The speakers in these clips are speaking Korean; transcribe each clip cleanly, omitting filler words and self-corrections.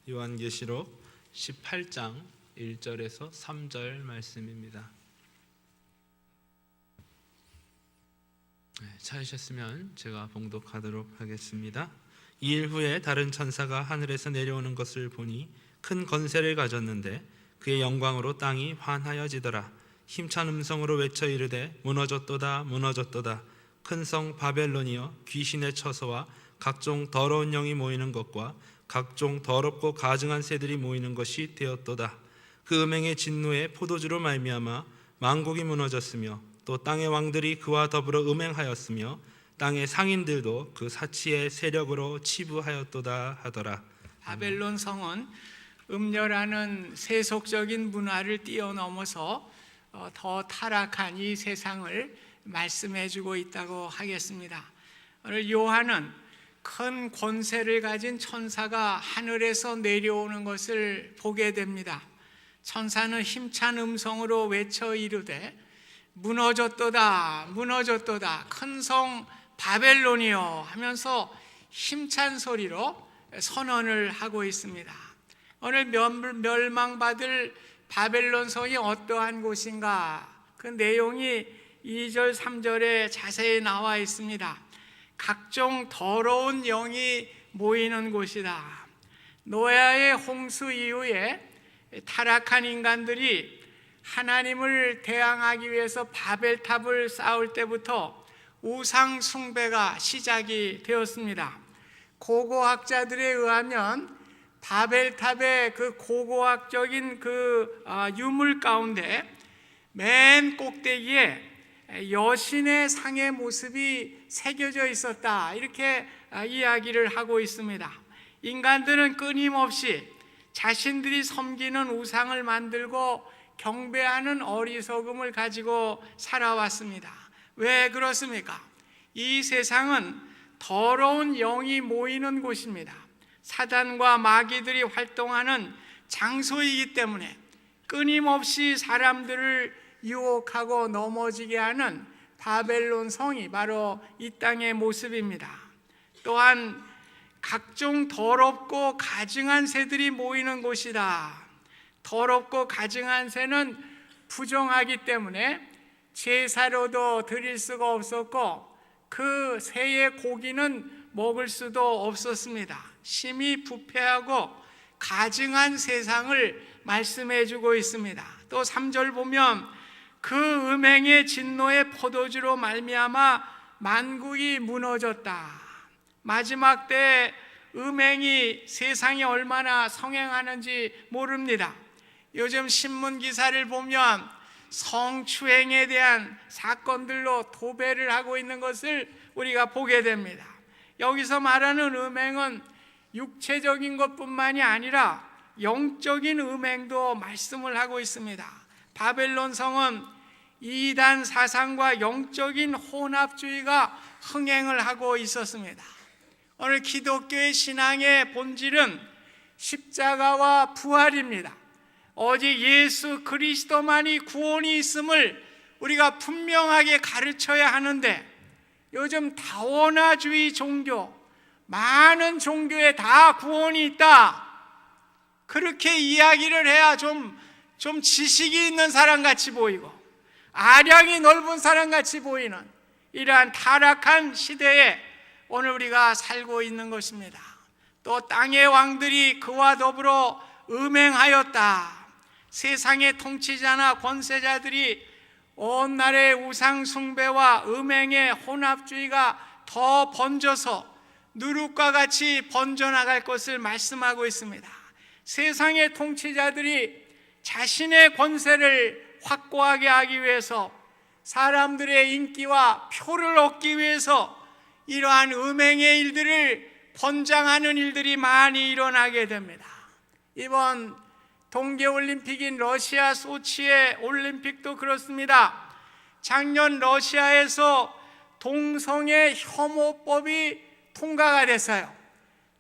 요한계시록 18장 1절에서 3절 말씀입니다. 찾으셨으면 제가 봉독하도록 하겠습니다. 이 일 후에 다른 천사가 하늘에서 내려오는 것을 보니 큰 권세를 가졌는데 그의 영광으로 땅이 환하여지더라. 힘찬 음성으로 외쳐 이르되 무너졌도다 무너졌도다. 큰 성 바벨론이여 귀신의 처소와 각종 더러운 영이 모이는 것과 각종 더럽고 가증한 새들이 모이는 것이 되었도다. 그 음행의 진노에 포도주로 말미암아 만국이 무너졌으며 또 땅의 왕들이 그와 더불어 음행하였으며 땅의 상인들도 그 사치의 세력으로 치부하였도다 하더라. 바벨론 성은 음녀라는 세속적인 문화를 뛰어넘어서 더 타락한 이 세상을 말씀해주고 있다고 하겠습니다. 오늘 요한은 큰 권세를 가진 천사가 하늘에서 내려오는 것을 보게 됩니다. 천사는 힘찬 음성으로 외쳐 이르되 무너졌도다 무너졌도다 큰 성 바벨론이요 하면서 힘찬 소리로 선언을 하고 있습니다. 오늘 멸망받을 바벨론 성이 어떠한 곳인가? 그 내용이 2절 3절에 자세히 나와 있습니다. 각종 더러운 영이 모이는 곳이다. 노아의 홍수 이후에 타락한 인간들이 하나님을 대항하기 위해서 바벨탑을 쌓을 때부터 우상 숭배가 시작이 되었습니다. 고고학자들에 의하면 바벨탑의 그 고고학적인 유물 가운데 맨 꼭대기에 여신의 상의 모습이 새겨져 있었다, 이렇게 이야기를 하고 있습니다. 인간들은 끊임없이 자신들이 섬기는 우상을 만들고 경배하는 어리석음을 가지고 살아왔습니다. 왜 그렇습니까? 이 세상은 더러운 영이 모이는 곳입니다. 사단과 마귀들이 활동하는 장소이기 때문에 끊임없이 사람들을 유혹하고 넘어지게 하는 바벨론 성이 바로 이 땅의 모습입니다. 또한 각종 더럽고 가증한 새들이 모이는 곳이다. 더럽고 가증한 새는 부정하기 때문에 제사로도 드릴 수가 없었고 그 새의 고기는 먹을 수도 없었습니다. 심히 부패하고 가증한 세상을 말씀해 주고 있습니다. 또 3절 보면 그 음행의 진노의 포도주로 말미암아 만국이 무너졌다. 마지막 때 음행이 세상에 얼마나 성행하는지 모릅니다. 요즘 신문 기사를 보면 성추행에 대한 사건들로 도배를 하고 있는 것을 우리가 보게 됩니다. 여기서 말하는 음행은 육체적인 것뿐만이 아니라 영적인 음행도 말씀을 하고 있습니다. 바벨론 성은 이단 사상과 영적인 혼합주의가 흥행을 하고 있었습니다. 오늘 기독교의 신앙의 본질은 십자가와 부활입니다. 오직 예수 그리스도만이 구원이 있음을 우리가 분명하게 가르쳐야 하는데, 요즘 다원화주의 종교, 많은 종교에 다 구원이 있다, 그렇게 이야기를 해야 좀 지식이 있는 사람 같이 보이고 아량이 넓은 사람 같이 보이는 이러한 타락한 시대에 오늘 우리가 살고 있는 것입니다. 또 땅의 왕들이 그와 더불어 음행하였다. 세상의 통치자나 권세자들이 온 나라의 우상 숭배와 음행의 혼합주의가 더 번져서 누룩과 같이 번져나갈 것을 말씀하고 있습니다. 세상의 통치자들이 자신의 권세를 확고하게 하기 위해서, 사람들의 인기와 표를 얻기 위해서 이러한 음행의 일들을 권장하는 일들이 많이 일어나게 됩니다. 이번 동계올림픽인 러시아 소치의 올림픽도 그렇습니다. 작년 러시아에서 동성애 혐오법이 통과가 됐어요.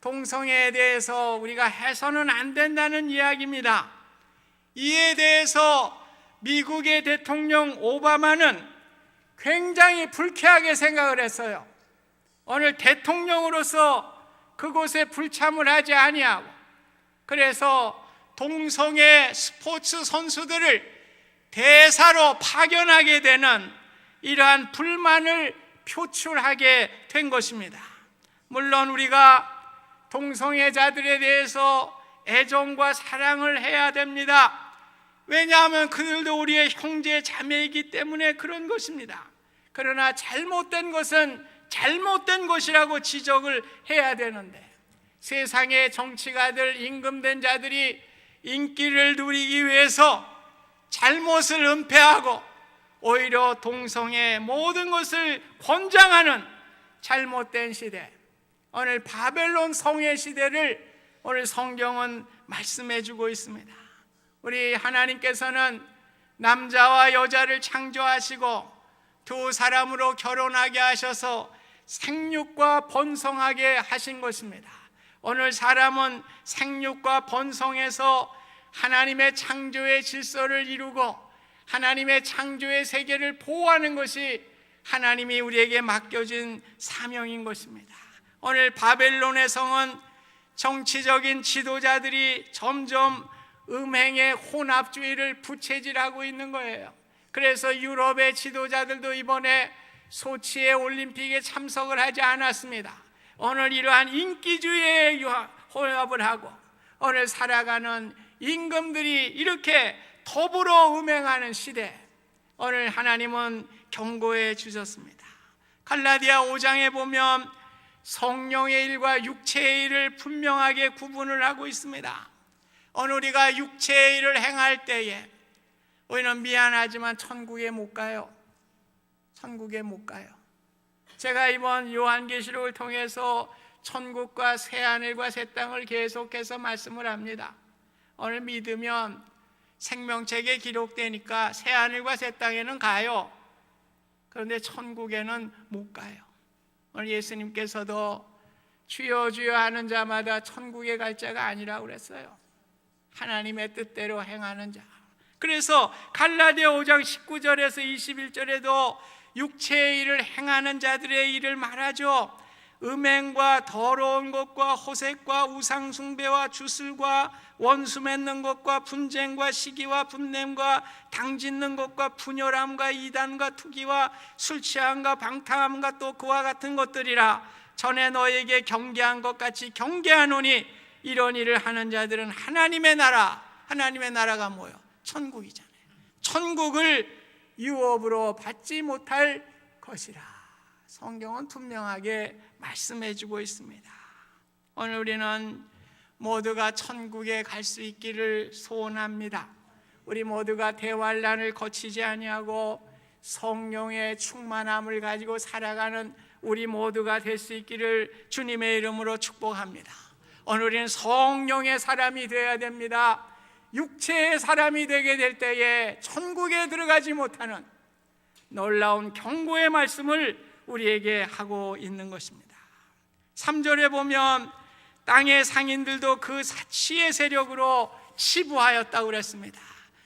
동성애에 대해서 우리가 해서는 안 된다는 이야기입니다. 이에 대해서 미국의 대통령 오바마는 굉장히 불쾌하게 생각을 했어요. 오늘 대통령으로서 그곳에 불참을 하지 아니하고 그래서 동성애 스포츠 선수들을 대사로 파견하게 되는 이러한 불만을 표출하게 된 것입니다. 물론 우리가 동성애자들에 대해서 애정과 사랑을 해야 됩니다. 왜냐하면 그들도 우리의 형제 자매이기 때문에 그런 것입니다. 그러나 잘못된 것은 잘못된 것이라고 지적을 해야 되는데, 세상의 정치가들, 임금된 자들이 인기를 누리기 위해서 잘못을 은폐하고 오히려 동성애 모든 것을 권장하는 잘못된 시대, 오늘 바벨론 성의 시대를 오늘 성경은 말씀해 주고 있습니다. 우리 하나님께서는 남자와 여자를 창조하시고 두 사람으로 결혼하게 하셔서 생육과 번성하게 하신 것입니다. 오늘 사람은 생육과 번성해서 하나님의 창조의 질서를 이루고 하나님의 창조의 세계를 보호하는 것이 하나님이 우리에게 맡겨진 사명인 것입니다. 오늘 바벨론의 성은 정치적인 지도자들이 점점 음행의 혼합주의를 부채질하고 있는 거예요. 그래서 유럽의 지도자들도 이번에 소치의 올림픽에 참석을 하지 않았습니다. 오늘 이러한 인기주의에 혼합을 하고 오늘 살아가는 임금들이 이렇게 더불어 음행하는 시대, 오늘 하나님은 경고해 주셨습니다. 갈라디아 5장에 보면 성령의 일과 육체의 일을 분명하게 구분을 하고 있습니다. 오늘 우리가 육체의 일을 행할 때에 우리는 미안하지만 천국에 못 가요. 천국에 못 가요. 제가 이번 요한계시록을 통해서 천국과 새하늘과 새 땅을 계속해서 말씀을 합니다. 오늘 믿으면 생명책에 기록되니까 새하늘과 새 땅에는 가요. 그런데 천국에는 못 가요. 오늘 예수님께서도 주여 주여 하는 자마다 천국에 갈 자가 아니라고 그랬어요. 하나님의 뜻대로 행하는 자. 그래서 갈라디아 5장 19절에서 21절에도 육체의 일을 행하는 자들의 일을 말하죠. 음행과 더러운 것과 호색과 우상숭배와 주술과 원수 맺는 것과 분쟁과 시기와 분냄과 당짓는 것과 분열함과 이단과 투기와 술 취함과 방탕함과 또 그와 같은 것들이라. 전에 너에게 경계한 것 같이 경계하노니 이런 일을 하는 자들은 하나님의 나라가 뭐예요? 천국이잖아요. 천국을 유업으로 받지 못할 것이라. 성경은 분명하게 말씀해 주고 있습니다. 오늘 우리는 모두가 천국에 갈 수 있기를 소원합니다. 우리 모두가 대환란을 거치지 아니하고 성령의 충만함을 가지고 살아가는 우리 모두가 될 수 있기를 주님의 이름으로 축복합니다. 오늘 우리는 성령의 사람이 되어야 됩니다. 육체의 사람이 되게 될 때에 천국에 들어가지 못하는 놀라운 경고의 말씀을 우리에게 하고 있는 것입니다. 3절에 보면 땅의 상인들도 그 사치의 세력으로 치부하였다고 그랬습니다.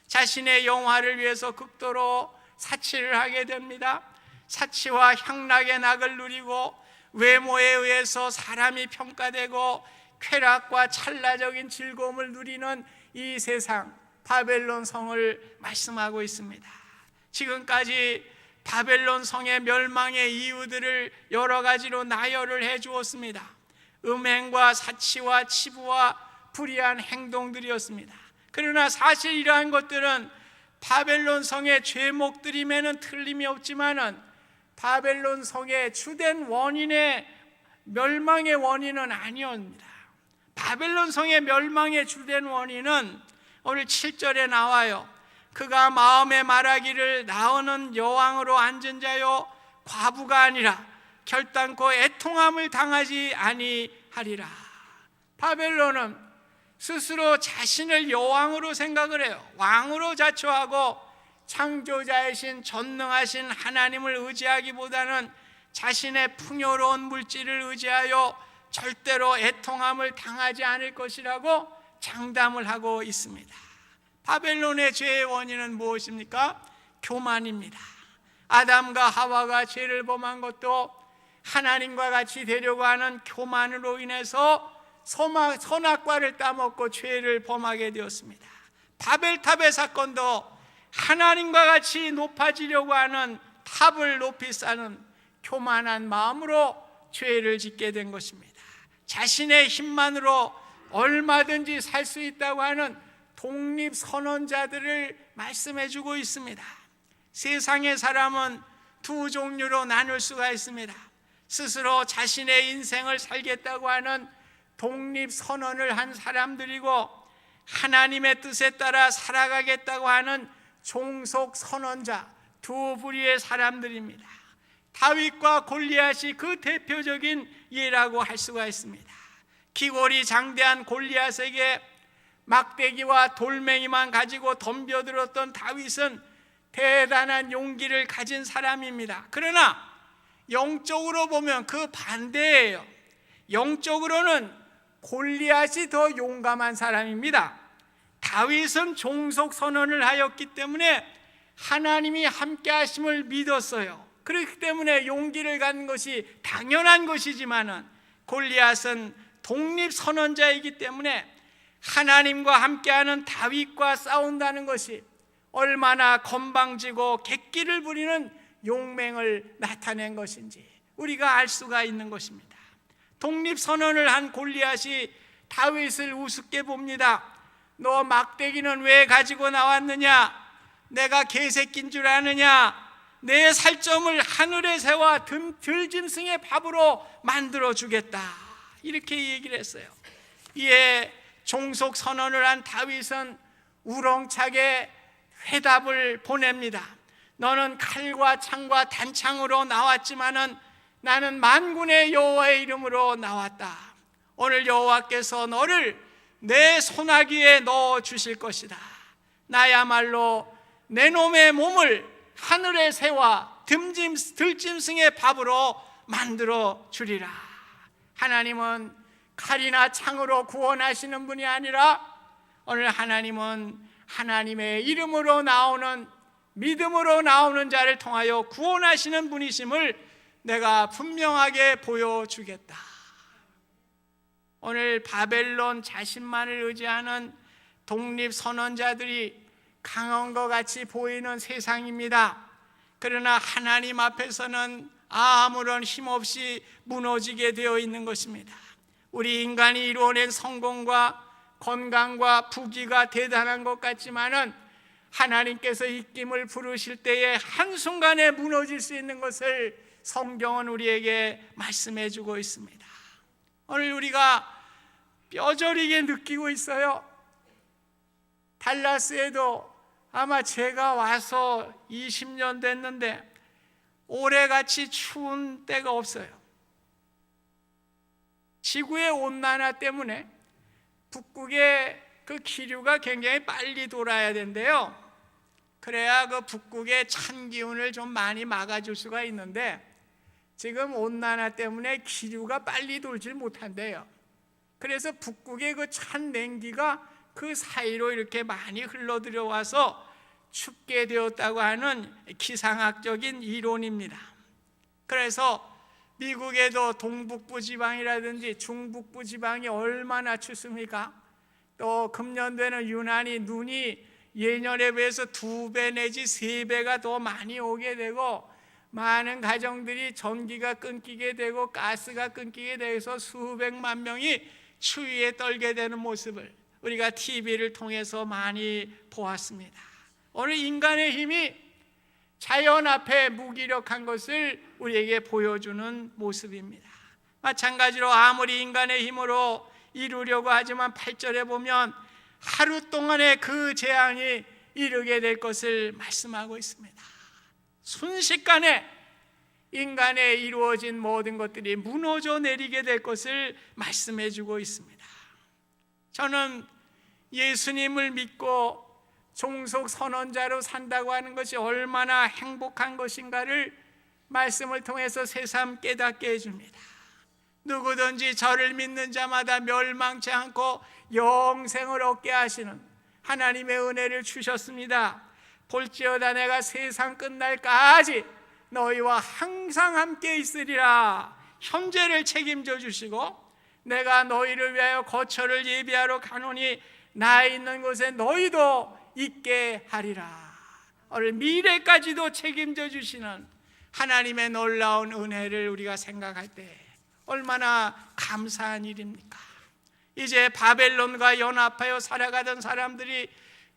자신의 영화를 위해서 극도로 사치를 하게 됩니다. 사치와 향락의 낙을 누리고 외모에 의해서 사람이 평가되고 쾌락과 찰나적인 즐거움을 누리는 이 세상, 바벨론 성을 말씀하고 있습니다. 지금까지 바벨론 성의 멸망의 이유들을 여러 가지로 나열을 해 주었습니다. 음행과 사치와 치부와 불의한 행동들이었습니다. 그러나 사실 이러한 것들은 바벨론 성의 죄목들임에는 틀림이 없지만은 바벨론 성의 주된 원인의 멸망의 원인은 아니었습니다. 바벨론 성의 멸망의 주된 원인은 오늘 7절에 나와요. 그가 마음에 말하기를 나오는 여왕으로 앉은 자요 과부가 아니라 결단코 애통함을 당하지 아니하리라. 바벨론은 스스로 자신을 여왕으로 생각을 해요. 왕으로 자처하고 창조자이신 전능하신 하나님을 의지하기보다는 자신의 풍요로운 물질을 의지하여 절대로 애통함을 당하지 않을 것이라고 장담을 하고 있습니다. 바벨론의 죄의 원인은 무엇입니까? 교만입니다. 아담과 하와가 죄를 범한 것도 하나님과 같이 되려고 하는 교만으로 인해서 선악과를 따먹고 죄를 범하게 되었습니다. 바벨탑의 사건도 하나님과 같이 높아지려고 하는 탑을 높이 쌓는 교만한 마음으로 죄를 짓게 된 것입니다. 자신의 힘만으로 얼마든지 살 수 있다고 하는 독립선언자들을 말씀해주고 있습니다. 세상의 사람은 두 종류로 나눌 수가 있습니다. 스스로 자신의 인생을 살겠다고 하는 독립선언을 한 사람들이고, 하나님의 뜻에 따라 살아가겠다고 하는 종속선언자, 두 부류의 사람들입니다. 다윗과 골리앗이 그 대표적인 예라고 할 수가 있습니다. 기골이 장대한 골리앗에게 막대기와 돌멩이만 가지고 덤벼들었던 다윗은 대단한 용기를 가진 사람입니다. 그러나 영적으로 보면 그 반대예요. 영적으로는 골리앗이 더 용감한 사람입니다. 다윗은 종속선언을 하였기 때문에 하나님이 함께 하심을 믿었어요. 그렇기 때문에 용기를 갖는 것이 당연한 것이지만은, 골리앗은 독립선언자이기 때문에 하나님과 함께하는 다윗과 싸운다는 것이 얼마나 건방지고 객기를 부리는 용맹을 나타낸 것인지 우리가 알 수가 있는 것입니다. 독립선언을 한 골리앗이 다윗을 우습게 봅니다. 너 막대기는 왜 가지고 나왔느냐? 내가 개새끼인 줄 아느냐? 내 살점을 하늘의 새와 들짐승의 밥으로 만들어 주겠다, 이렇게 얘기를 했어요. 이에 종속선언을 한 다윗은 우렁차게 회답을 보냅니다. 너는 칼과 창과 단창으로 나왔지만은 나는 만군의 여호와의 이름으로 나왔다. 오늘 여호와께서 너를 내 손아귀에 넣어 주실 것이다. 나야말로 내 놈의 몸을 하늘의 새와 들짐승의 밥으로 만들어 주리라. 하나님은 칼이나 창으로 구원하시는 분이 아니라 오늘 하나님은 하나님의 이름으로 나오는, 믿음으로 나오는 자를 통하여 구원하시는 분이심을 내가 분명하게 보여주겠다. 오늘 바벨론 자신만을 의지하는 독립선언자들이 강한 것 같이 보이는 세상입니다. 그러나 하나님 앞에서는 아무런 힘없이 무너지게 되어 있는 것입니다. 우리 인간이 이루어낸 성공과 건강과 부귀가 대단한 것 같지만은 하나님께서 입김을 부르실 때에 한순간에 무너질 수 있는 것을 성경은 우리에게 말씀해 주고 있습니다. 오늘 우리가 뼈저리게 느끼고 있어요. 달라스에도 아마 제가 와서 20년 됐는데 올해같이 추운 때가 없어요. 지구의 온난화 때문에 북극의 그 기류가 굉장히 빨리 돌아야 된대요. 그래야 그 북극의 찬 기운을 좀 많이 막아줄 수가 있는데 지금 온난화 때문에 기류가 빨리 돌질 못한대요. 그래서 북극의 그 찬 냉기가 그 사이로 이렇게 많이 흘러 들어와서 춥게 되었다고 하는 기상학적인 이론입니다. 그래서 미국에도 동북부 지방이라든지 중북부 지방이 얼마나 춥습니까? 또 금년도에는 유난히 눈이 예년에 비해서 2배 내지 3배가 더 많이 오게 되고 많은 가정들이 전기가 끊기게 되고 가스가 끊기게 돼서 수백만 명이 추위에 떨게 되는 모습을 우리가 TV를 통해서 많이 보았습니다. 오늘 인간의 힘이 자연 앞에 무기력한 것을 우리에게 보여주는 모습입니다. 마찬가지로 아무리 인간의 힘으로 이루려고 하지만 8절에 보면 하루 동안에 그 재앙이 이르게 될 것을 말씀하고 있습니다. 순식간에 인간의 이루어진 모든 것들이 무너져 내리게 될 것을 말씀해 주고 있습니다. 저는 예수님을 믿고 종속 선언자로 산다고 하는 것이 얼마나 행복한 것인가를 말씀을 통해서 새삼 깨닫게 해줍니다. 누구든지 저를 믿는 자마다 멸망치 않고 영생을 얻게 하시는 하나님의 은혜를 주셨습니다. 볼지어다 내가 세상 끝날까지 너희와 항상 함께 있으리라. 현재를 책임져 주시고 내가 너희를 위하여 거처를 예비하러 가노니 나 있는 곳에 너희도 있게 하리라. 오늘 미래까지도 책임져 주시는 하나님의 놀라운 은혜를 우리가 생각할 때 얼마나 감사한 일입니까? 이제 바벨론과 연합하여 살아가던 사람들이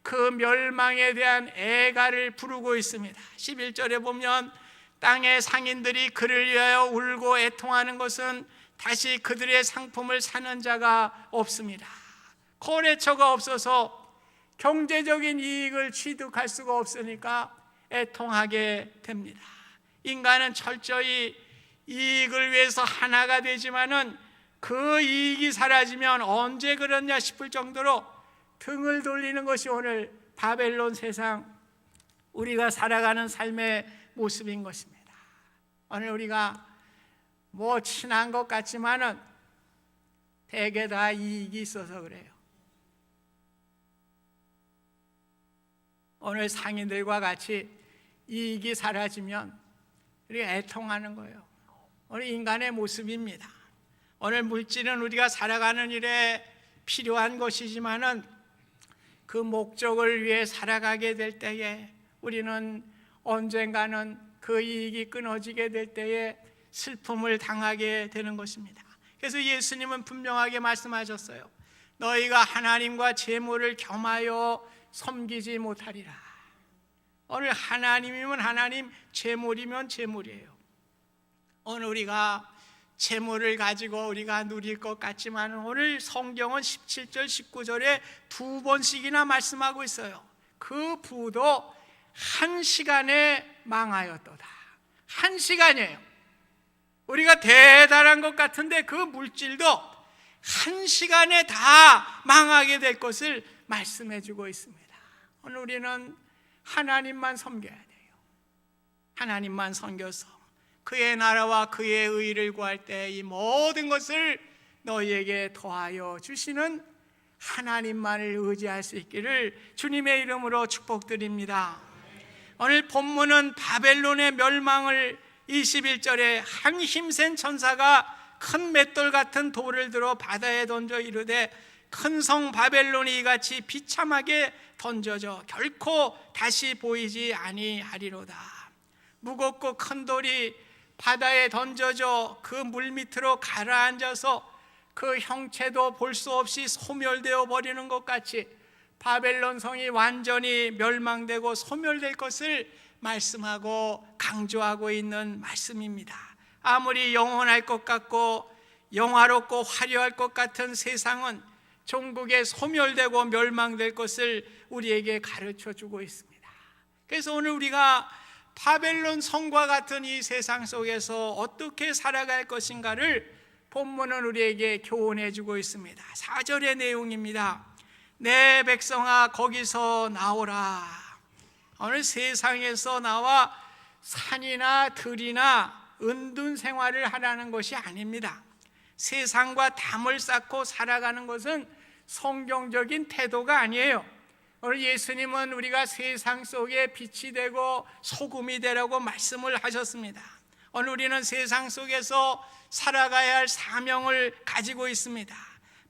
그 멸망에 대한 애가를 부르고 있습니다. 11절에 보면 땅의 상인들이 그를 위하여 울고 애통하는 것은 다시 그들의 상품을 사는 자가 없습니다. 거래처가 없어서 경제적인 이익을 취득할 수가 없으니까 애통하게 됩니다. 인간은 철저히 이익을 위해서 하나가 되지만은 그 이익이 사라지면 언제 그러냐 싶을 정도로 등을 돌리는 것이 오늘 바벨론 세상 우리가 살아가는 삶의 모습인 것입니다. 오늘 우리가 뭐 친한 것 같지만은 대개 다 이익이 있어서 그래요. 오늘 상인들과 같이 이익이 사라지면 우리가 애통하는 거예요. 오늘 인간의 모습입니다. 오늘 물질은 우리가 살아가는 일에 필요한 것이지만은 그 목적을 위해 살아가게 될 때에 우리는 언젠가는 그 이익이 끊어지게 될 때에 슬픔을 당하게 되는 것입니다. 그래서 예수님은 분명하게 말씀하셨어요. 너희가 하나님과 재물을 겸하여 섬기지 못하리라. 오늘 하나님이면 하나님, 재물이면 재물이에요. 오늘 우리가 재물을 가지고 우리가 누릴 것 같지만 오늘 성경은 17절 19절에 두 번씩이나 말씀하고 있어요. 그 부도 한 시간에 망하였도다. 한 시간이에요. 우리가 대단한 것 같은데 그 물질도 한 시간에 다 망하게 될 것을 말씀해 주고 있습니다. 오늘 우리는 하나님만 섬겨야 돼요. 하나님만 섬겨서 그의 나라와 그의 의를 구할 때 이 모든 것을 너희에게 더하여 주시는 하나님만을 의지할 수 있기를 주님의 이름으로 축복드립니다. 오늘 본문은 바벨론의 멸망을 21절에 한 힘센 천사가 큰 맷돌 같은 돌을 들어 바다에 던져 이르되 큰 성 바벨론이 이같이 비참하게 던져져 결코 다시 보이지 아니하리로다. 무겁고 큰 돌이 바다에 던져져 그 물밑으로 가라앉아서 그 형체도 볼 수 없이 소멸되어 버리는 것 같이 바벨론 성이 완전히 멸망되고 소멸될 것을 말씀하고 강조하고 있는 말씀입니다. 아무리 영원할 것 같고 영화롭고 화려할 것 같은 세상은 종국에 소멸되고 멸망될 것을 우리에게 가르쳐 주고 있습니다. 그래서 오늘 우리가 바벨론 성과 같은 이 세상 속에서 어떻게 살아갈 것인가를 본문은 우리에게 교훈해 주고 있습니다. 4절의 내용입니다. 내 백성아 거기서 나오라. 오늘 세상에서 나와 산이나 들이나 은둔 생활을 하라는 것이 아닙니다. 세상과 담을 쌓고 살아가는 것은 성경적인 태도가 아니에요. 오늘 예수님은 우리가 세상 속에 빛이 되고 소금이 되라고 말씀을 하셨습니다. 오늘 우리는 세상 속에서 살아가야 할 사명을 가지고 있습니다.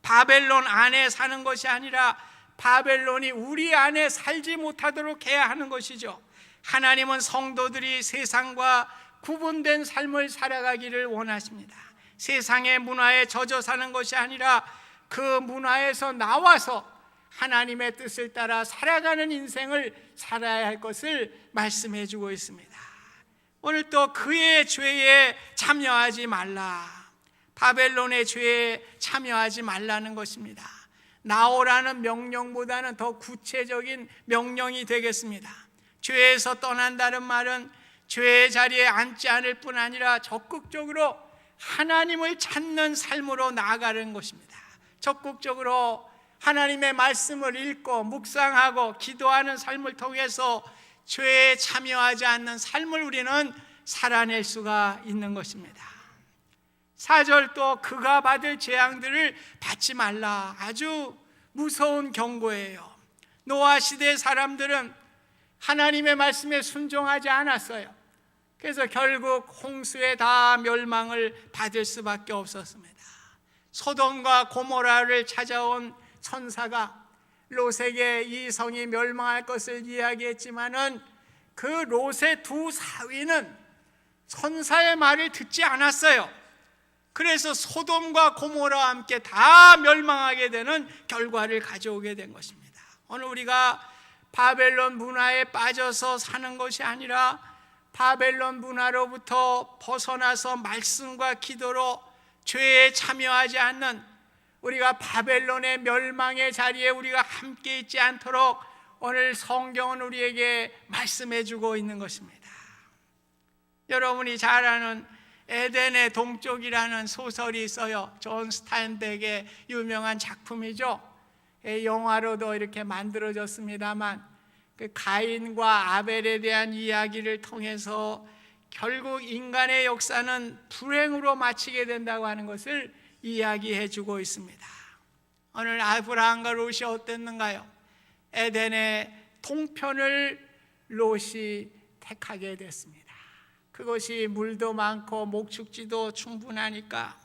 바벨론 안에 사는 것이 아니라 바벨론이 우리 안에 살지 못하도록 해야 하는 것이죠. 하나님은 성도들이 세상과 구분된 삶을 살아가기를 원하십니다. 세상의 문화에 젖어 사는 것이 아니라 그 문화에서 나와서 하나님의 뜻을 따라 살아가는 인생을 살아야 할 것을 말씀해 주고 있습니다. 오늘 또 그의 죄에 참여하지 말라. 바벨론의 죄에 참여하지 말라는 것입니다. 나오라는 명령보다는 더 구체적인 명령이 되겠습니다. 죄에서 떠난다는 말은 죄의 자리에 앉지 않을 뿐 아니라 적극적으로 하나님을 찾는 삶으로 나아가는 것입니다. 적극적으로 하나님의 말씀을 읽고 묵상하고 기도하는 삶을 통해서 죄에 참여하지 않는 삶을 우리는 살아낼 수가 있는 것입니다. 4절 또 그가 받을 재앙들을 받지 말라. 아주 무서운 경고예요. 노아 시대 사람들은 하나님의 말씀에 순종하지 않았어요. 그래서 결국 홍수에 다 멸망을 받을 수밖에 없었습니다. 소돔과 고모라를 찾아온 천사가 롯에게 이 성이 멸망할 것을 이야기했지만은 그 롯의 두 사위는 천사의 말을 듣지 않았어요. 그래서 소돔과 고모라와 함께 다 멸망하게 되는 결과를 가져오게 된 것입니다. 오늘 우리가 바벨론 문화에 빠져서 사는 것이 아니라 바벨론 문화로부터 벗어나서 말씀과 기도로 죄에 참여하지 않는, 우리가 바벨론의 멸망의 자리에 우리가 함께 있지 않도록 오늘 성경은 우리에게 말씀해 주고 있는 것입니다. 여러분이 잘 아는 에덴의 동쪽이라는 소설이 있어요. 존 스타인백의 유명한 작품이죠. 영화로도 이렇게 만들어졌습니다만 그 가인과 아벨에 대한 이야기를 통해서 결국 인간의 역사는 불행으로 마치게 된다고 하는 것을 이야기해 주고 있습니다. 오늘 아브라함과 롯이 어땠는가요? 에덴의 동편을 롯이 택하게 됐습니다. 그것이 물도 많고 목축지도 충분하니까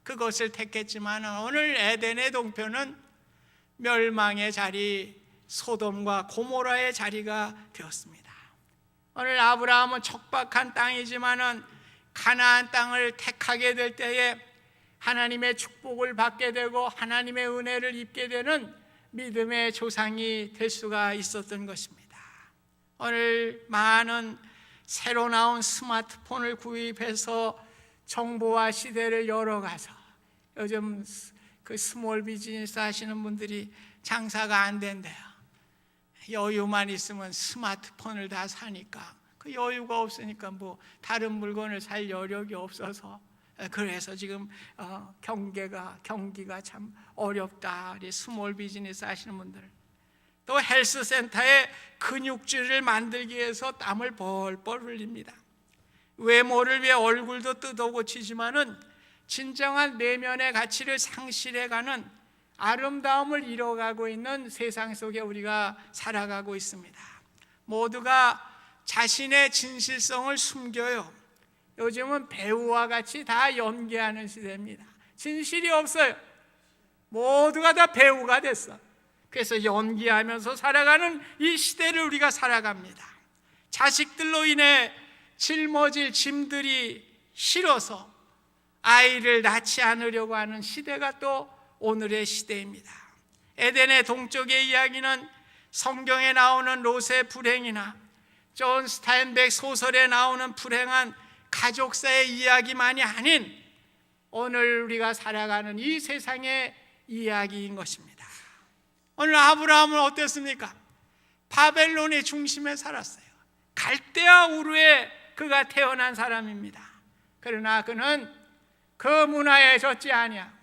그것을 택했지만 오늘 에덴의 동편은 멸망의 자리, 소돔과 고모라의 자리가 되었습니다. 오늘 아브라함은 척박한 땅이지만은 가나안 땅을 택하게 될 때에 하나님의 축복을 받게 되고 하나님의 은혜를 입게 되는 믿음의 조상이 될 수가 있었던 것입니다. 오늘 많은 새로 나온 스마트폰을 구입해서 정보화 시대를 열어가서 요즘 그 스몰 비즈니스 하시는 분들이 장사가 안 된대요. 여유만 있으면 스마트폰을 다 사니까 그 여유가 없으니까 뭐 다른 물건을 살 여력이 없어서 그래서 지금 경기가 참 어렵다. 우리 스몰 비즈니스 하시는 분들, 또 헬스센터에 근육질을 만들기 위해서 땀을 벌벌 흘립니다. 외모를 위해 얼굴도 뜯어고치지만은 진정한 내면의 가치를 상실해가는 아름다움을 잃어가고 있는 세상 속에 우리가 살아가고 있습니다. 모두가 자신의 진실성을 숨겨요. 요즘은 배우와 같이 다 연기하는 시대입니다. 진실이 없어요. 모두가 다 배우가 됐어. 그래서 연기하면서 살아가는 이 시대를 우리가 살아갑니다. 자식들로 인해 짊어질 짐들이 싫어서 아이를 낳지 않으려고 하는 시대가 또 오늘의 시대입니다. 에덴의 동쪽의 이야기는 성경에 나오는 롯의 불행이나 존 스타인백 소설에 나오는 불행한 가족사의 이야기만이 아닌 오늘 우리가 살아가는 이 세상의 이야기인 것입니다. 오늘 아브라함은 어땠습니까? 바벨론의 중심에 살았어요. 갈대아 우르에 그가 태어난 사람입니다. 그러나 그는 그 문화에 젖지 아니야.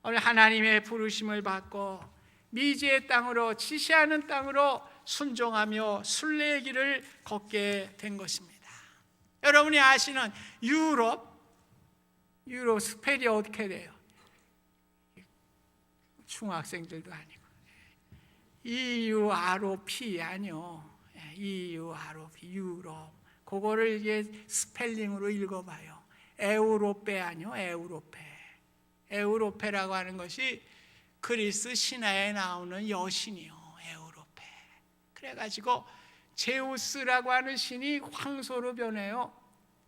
오늘 하나님의 부르심을 받고 미지의 땅으로, 지시하는 땅으로 순종하며 순례의 길을 걷게 된 것입니다. 여러분이 아시는 유럽 스펠이 어떻게 돼요? 중학생들도 아니고 EUROP 아니요. EUROP 유럽. 그거를 이게 스펠링으로 읽어봐요. 에우로페 아니요. 에우로페라고 하는 것이 그리스 신화에 나오는 여신이요. 에우로페. 그래가지고 제우스라고 하는 신이 황소로 변해요.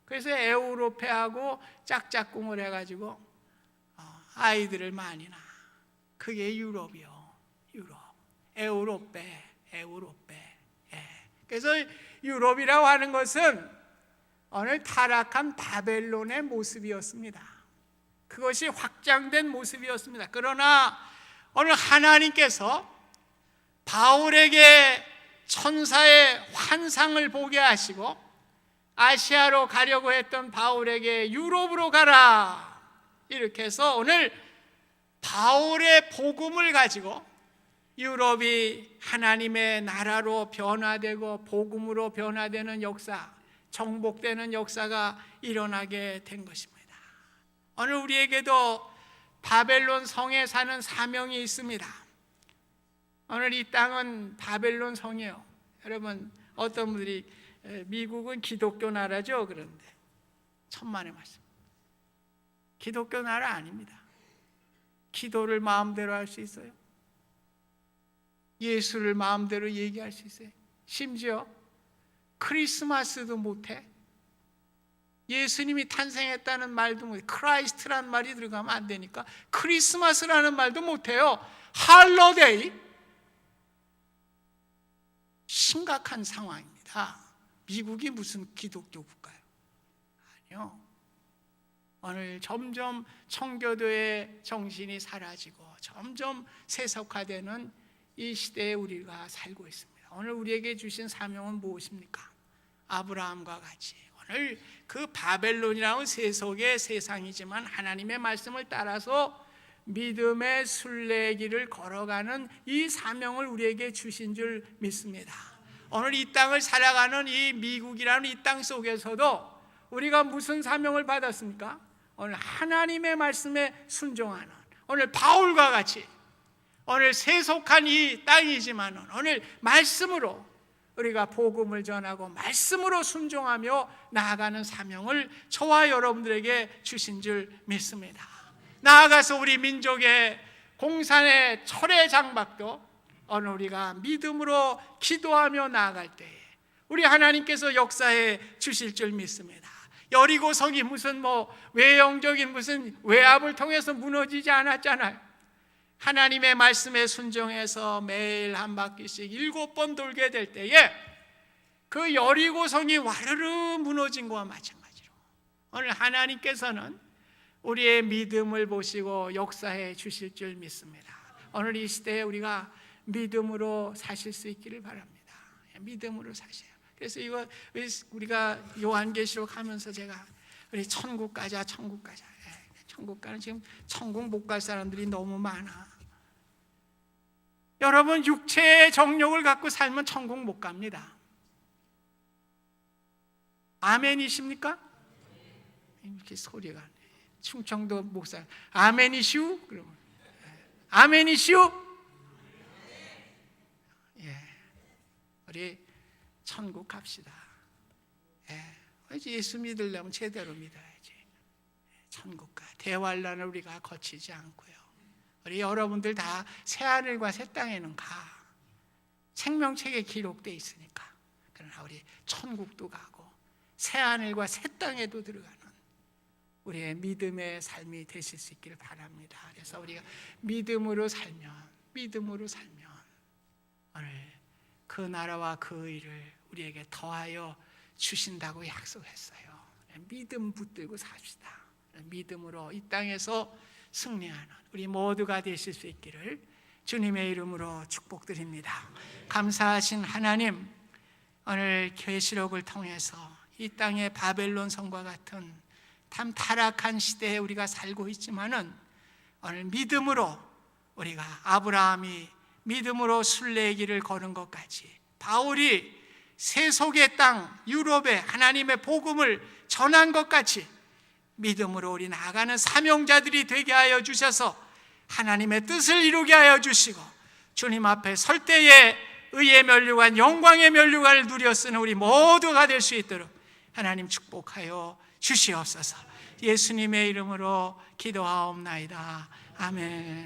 그래서 에우로페하고 짝짝꿍을 해가지고 아이들을 많이 낳아. 그게 유럽이요. 유럽. 에우로페. 예. 그래서 유럽이라고 하는 것은 오늘 타락한 바벨론의 모습이었습니다. 그것이 확장된 모습이었습니다. 그러나 오늘 하나님께서 바울에게 천사의 환상을 보게 하시고 아시아로 가려고 했던 바울에게 유럽으로 가라 이렇게 해서 오늘 바울의 복음을 가지고 유럽이 하나님의 나라로 변화되고 복음으로 변화되는 역사, 정복되는 역사가 일어나게 된 것입니다. 오늘 우리에게도 바벨론 성에 사는 사명이 있습니다. 오늘 이 땅은 바벨론 성이에요. 여러분, 어떤 분들이 미국은 기독교 나라죠. 그런데 천만의 말씀, 기독교 나라 아닙니다. 기도를 마음대로 할 수 있어요? 예수를 마음대로 얘기할 수 있어요? 심지어 크리스마스도 못해? 예수님이 탄생했다는 말도 못해. 크라이스트라는 말이 들어가면 안 되니까 크리스마스라는 말도 못해요. 할로데이. 심각한 상황입니다. 미국이 무슨 기독교 국가예요? 아니요. 오늘 점점 청교도의 정신이 사라지고 점점 세속화되는 이 시대에 우리가 살고 있습니다. 오늘 우리에게 주신 사명은 무엇입니까? 아브라함과 같이 오늘 그 바벨론이라는 세속의 세상이지만 하나님의 말씀을 따라서 믿음의 순례길을 걸어가는 이 사명을 우리에게 주신 줄 믿습니다. 오늘 이 땅을 살아가는 이 미국이라는 이 땅 속에서도 우리가 무슨 사명을 받았습니까? 오늘 하나님의 말씀에 순종하는, 오늘 바울과 같이 오늘 세속한 이 땅이지만 오늘 말씀으로 우리가 복음을 전하고 말씀으로 순종하며 나아가는 사명을 저와 여러분들에게 주신 줄 믿습니다. 나아가서 우리 민족의 공산의 철의 장박도 오늘 우리가 믿음으로 기도하며 나아갈 때에 우리 하나님께서 역사해 주실 줄 믿습니다. 여리고성이 무슨 외형적인 무슨 외압을 통해서 무너지지 않았잖아요. 하나님의 말씀에 순종해서 매일 한 바퀴씩 7번 돌게 될 때에 그 여리고성이 와르르 무너진 것과 마찬가지로 오늘 하나님께서는 우리의 믿음을 보시고 역사해 주실 줄 믿습니다. 오늘 이 시대에 우리가 믿음으로 사실 수 있기를 바랍니다. 믿음으로 사셔요. 그래서 이거 우리가 요한계시록 하면서 제가 우리 천국 가자, 천국 가자. 천국 가는 지금 천국 못 갈 사람들이 너무 많아. 여러분 육체의 정욕을 갖고 살면 천국 못 갑니다. 아멘이십니까? 이렇게 소리가 안 돼. 충청도 목사 아멘이시우? 그러면 아멘이시우? 예, 우리 천국 갑시다. 예수 믿으려면 제대로 믿어야지. 천국 가. 대환란을 우리가 거치지 않고요. 우리 여러분들 다 새하늘과 새 땅에는 가. 생명책에 기록되어 있으니까. 그러나 우리 천국도 가고 새하늘과 새 땅에도 들어가는 우리의 믿음의 삶이 되실 수 있기를 바랍니다. 그래서 우리가 믿음으로 살면 오늘 그 나라와 그 의를 우리에게 더하여 주신다고 약속했어요. 믿음 붙들고 삽시다. 믿음으로 이 땅에서 승리하는 우리 모두가 되실 수 있기를 주님의 이름으로 축복드립니다. 감사하신 하나님, 오늘 계시록을 통해서 이 땅의 바벨론 성과 같은 참 타락한 시대에 우리가 살고 있지만은 오늘 믿음으로 우리가 아브라함이 믿음으로 순례의 길을 걸은 것 같이 바울이 세속의 땅 유럽에 하나님의 복음을 전한 것 같이 믿음으로 우리 나아가는 사명자들이 되게 하여 주셔서 하나님의 뜻을 이루게 하여 주시고 주님 앞에 설 때에 의의 면류관 영광의 면류관을 누려 쓰는 우리 모두가 될 수 있도록 하나님 축복하여 주시옵소서. 예수님의 이름으로 기도하옵나이다. 아멘.